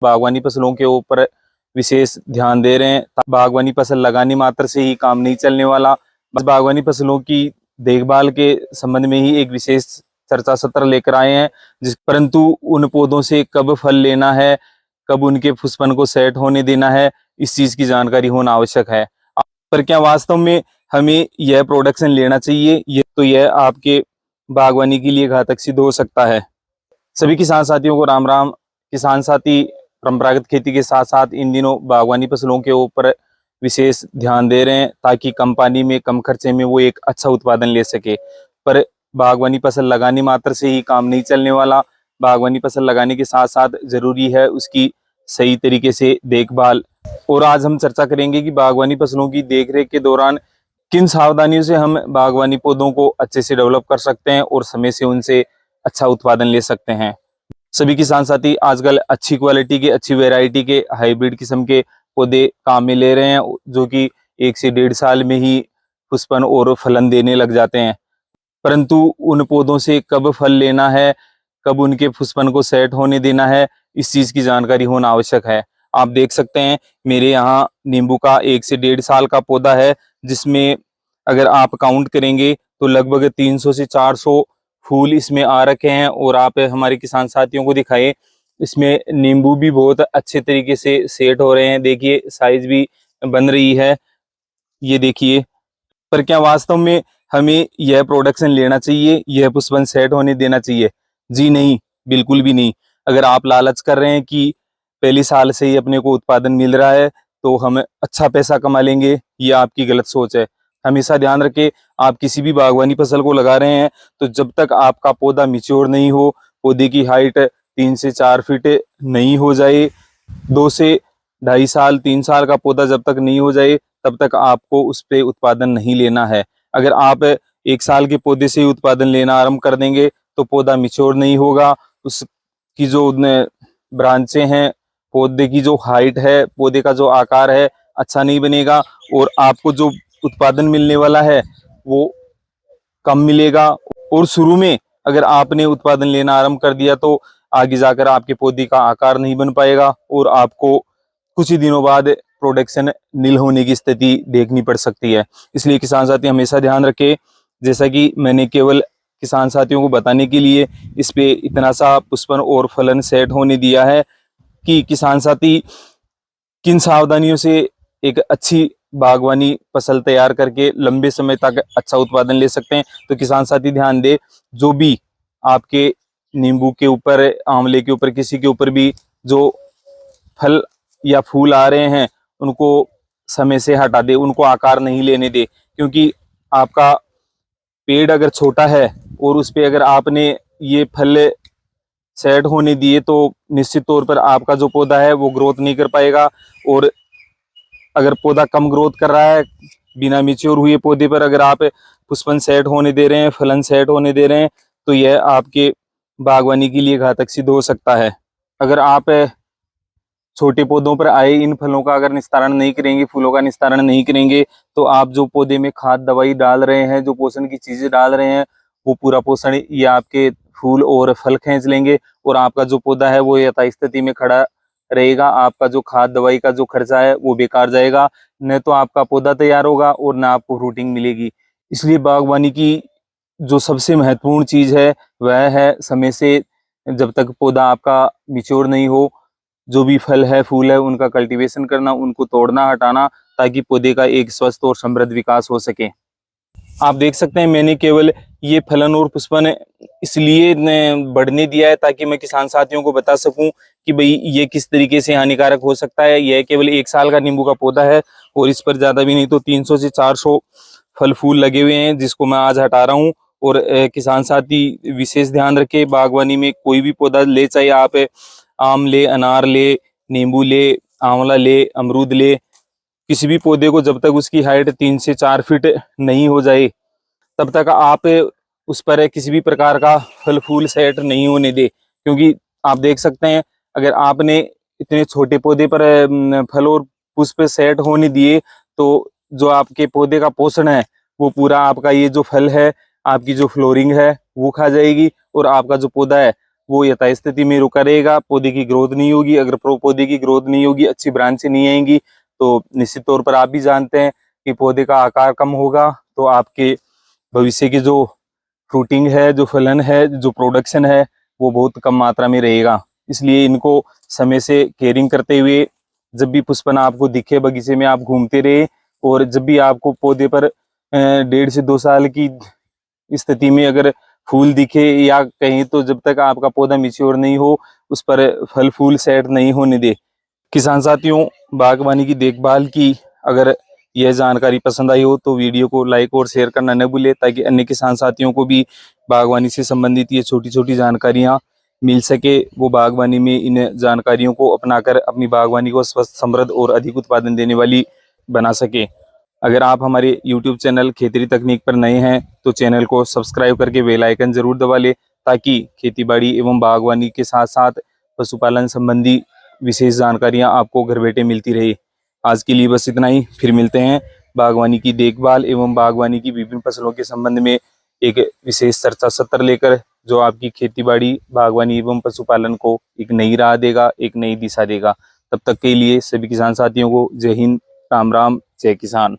बागवानी फसलों के ऊपर विशेष ध्यान दे रहे हैं। बागवानी फसल लगाने मात्र से ही काम नहीं चलने वाला। बस बागवानी फसलों की देखभाल के संबंध में ही एक विशेष चर्चा सत्र लेकर आए हैं, परंतु उन पौधों से कब फल लेना है, कब उनके पुष्पन को सेट होने देना है, इस चीज की जानकारी होना आवश्यक है। पर क्या वास्तव में हमें यह प्रोडक्शन लेना चाहिए? यह आपके बागवानी के लिए घातक सिद्ध हो सकता है। सभी किसान साथियों को राम राम। किसान साथी परंपरागत खेती के साथ साथ इन दिनों बागवानी फसलों के ऊपर विशेष ध्यान दे रहे हैं, ताकि कम पानी में कम खर्चे में वो एक अच्छा उत्पादन ले सके। पर बागवानी फसल लगाने मात्र से ही काम नहीं चलने वाला। बागवानी फसल लगाने के साथ साथ जरूरी है उसकी सही तरीके से देखभाल। और आज हम चर्चा करेंगे कि बागवानी फसलों की देखरेख के दौरान किन सावधानियों से हम बागवानी पौधों को अच्छे से डेवलप कर सकते हैं और समय से उनसे अच्छा उत्पादन ले सकते हैं। सभी किसान साथी आजकल अच्छी क्वालिटी के, अच्छी वैरायटी के हाइब्रिड किस्म के पौधे काम में ले रहे हैं, जो कि 1 से 1.5 साल में ही पुष्पन और फलन देने लग जाते हैं। परंतु उन पौधों से कब फल लेना है, कब उनके पुष्पन को सेट होने देना है, इस चीज की जानकारी होना आवश्यक है। आप देख सकते हैं मेरे यहाँ नींबू का 1 से 1.5 साल का पौधा है, जिसमें अगर आप काउंट करेंगे तो लगभग 300 से 400 फूल इसमें आ रखे हैं। और आप हमारे किसान साथियों को दिखाएं, इसमें नींबू भी बहुत अच्छे तरीके से सेट हो रहे हैं। देखिए साइज भी बन रही है, ये देखिए। पर क्या वास्तव में हमें यह प्रोडक्शन लेना चाहिए, यह पुष्पन सेट होने देना चाहिए? जी नहीं, बिल्कुल भी नहीं। अगर आप लालच कर रहे हैं कि पहले साल से ही अपने को उत्पादन मिल रहा है तो हम अच्छा पैसा कमा लेंगे, ये आपकी गलत सोच है। हमेशा ध्यान रखें, आप किसी भी बागवानी फसल को लगा रहे हैं तो जब तक आपका पौधा मिच्योर नहीं हो, पौधे की हाइट 3 से 4 फीट नहीं हो जाए, 2 से 2.5 साल 3 साल का पौधा जब तक नहीं हो जाए, तब तक आपको उस पे उत्पादन नहीं लेना है। अगर आप 1 साल के पौधे से ही उत्पादन लेना आरंभ कर देंगे तो पौधा मिच्योर नहीं होगा, उसकी जो ब्रांचें हैं, पौधे की जो हाइट है, पौधे का जो आकार है, अच्छा नहीं बनेगा और आपको जो उत्पादन मिलने वाला है वो कम मिलेगा। और शुरू में अगर आपने उत्पादन लेना आरंभ कर दिया तो आगे जाकर आपके पौधे का आकार नहीं बन पाएगा और आपको कुछ ही दिनों बाद प्रोडक्शन नील होने की स्थिति देखनी पड़ सकती है। इसलिए किसान साथी हमेशा ध्यान रखें, जैसा कि मैंने केवल किसान साथियों को बताने के लिए इस पे इतना सा पुष्पन और फलन सेट होने दिया है कि किसान साथी किन सावधानियों से एक अच्छी बागवानी फसल तैयार करके लंबे समय तक अच्छा उत्पादन ले सकते हैं। तो किसान साथी ध्यान दे, जो भी आपके नींबू के ऊपर, आंवले के ऊपर, किसी के ऊपर भी जो फल या फूल आ रहे हैं उनको समय से हटा दे, उनको आकार नहीं लेने दे। क्योंकि आपका पेड़ अगर छोटा है और उस पे अगर आपने ये फल सेट होने दिए तो निश्चित तौर पर आपका जो पौधा है वो ग्रोथ नहीं कर पाएगा। और अगर पौधा कम ग्रोथ कर रहा है, बिना मिच्योर हुए पौधे पर अगर आप पुष्पन सेट होने दे रहे हैं, फलन सेट होने दे रहे हैं, तो यह आपके बागवानी के लिए घातक सिद्ध हो सकता है। अगर आप छोटे पौधों पर आए इन फलों का अगर निस्तारण नहीं करेंगे, फूलों का निस्तारण नहीं करेंगे, तो आप जो पौधे में खाद दवाई डाल रहे हैं, जो पोषण की चीजें डाल रहे हैं, वो पूरा पोषण ये आपके फूल और फल खींच लेंगे और आपका जो पौधा है वो यथास्थिति में खड़ा रहेगा। आपका जो खाद दवाई का जो खर्चा है वो बेकार जाएगा, न तो आपका पौधा तैयार होगा और न आपको फ्रूटिंग मिलेगी। इसलिए बागवानी की जो सबसे महत्वपूर्ण चीज है वह है समय से, जब तक पौधा आपका मिच्योर नहीं हो, जो भी फल है, फूल है, उनका कल्टीवेशन करना, उनको तोड़ना, हटाना, ताकि पौधे का एक स्वस्थ और समृद्ध विकास हो सके। आप देख सकते हैं मैंने केवल ये फलन और पुष्पन इसलिए बढ़ने दिया है ताकि मैं किसान साथियों को बता सकूं कि भाई ये किस तरीके से हानिकारक हो सकता है। यह केवल 1 साल का नींबू का पौधा है और इस पर ज्यादा भी नहीं तो 300 से 400 फल फूल लगे हुए हैं, जिसको मैं आज हटा रहा हूँ। और किसान साथी विशेष ध्यान रखे, बागवानी में कोई भी पौधा ले, चाहे आप आम ले, अनार ले, नींबू ले, आंवला ले, अमरूद ले, किसी भी पौधे को जब तक उसकी हाइट 3 से 4 फीट नहीं हो जाए तब तक आप उस पर किसी भी प्रकार का फल फूल सेट नहीं होने दे। क्योंकि आप देख सकते हैं अगर आपने इतने छोटे पौधे पर फल और पुष्प सेट होने दिए तो जो आपके पौधे का पोषण है वो पूरा आपका ये जो फल है, आपकी जो फ्लोरिंग है वो खा जाएगी और आपका जो पौधा है वो यथास्थिति में रुका रहेगा, पौधे की ग्रोथ नहीं होगी। अगर पौधे की ग्रोथ नहीं होगी, अच्छी ब्रांचें नहीं आएंगी, तो निश्चित तौर पर आप भी जानते हैं कि पौधे का आकार कम होगा, तो आपके भविष्य की जो फ्रूटिंग है, जो फलन है, जो प्रोडक्शन है, वो बहुत कम मात्रा में रहेगा। इसलिए इनको समय से केयरिंग करते हुए, जब भी पुष्पन आपको दिखे बगीचे में आप घूमते रहे, और जब भी आपको पौधे पर 1.5 से 2 साल की स्थिति में अगर फूल दिखे, या कहीं तो जब तक आपका पौधा मैच्योर नहीं हो, उस पर फल फूल सेट नहीं होने दे। किसान साथियों, बागवानी की देखभाल की अगर यह जानकारी पसंद आई हो तो वीडियो को लाइक और शेयर करना न भूले, ताकि अन्य किसान साथियों को भी बागवानी से संबंधित ये छोटी छोटी जानकारियां मिल सके। वो बागवानी में इन जानकारियों को अपनाकर अपनी बागवानी को स्वस्थ, समृद्ध और अधिक उत्पादन देने वाली बना सके। अगर आप हमारे YouTube चैनल खेतरी तकनीक पर नए हैं तो चैनल को सब्सक्राइब करके बेल आइकन जरूर दबा ले, ताकि खेतीबाड़ी एवं बागवानी के साथ साथ पशुपालन संबंधी विशेष जानकारियां आपको घर बैठे मिलती रहे। आज के लिए बस इतना ही, फिर मिलते हैं बागवानी की देखभाल एवं बागवानी की विभिन्न फसलों के संबंध में एक विशेष चर्चा सत्र लेकर, जो आपकी खेतीबाड़ी, बागवानी एवं पशुपालन को एक नई राह देगा, एक नई दिशा देगा। तब तक के लिए सभी किसान साथियों को जय हिंद, राम राम, जय किसान।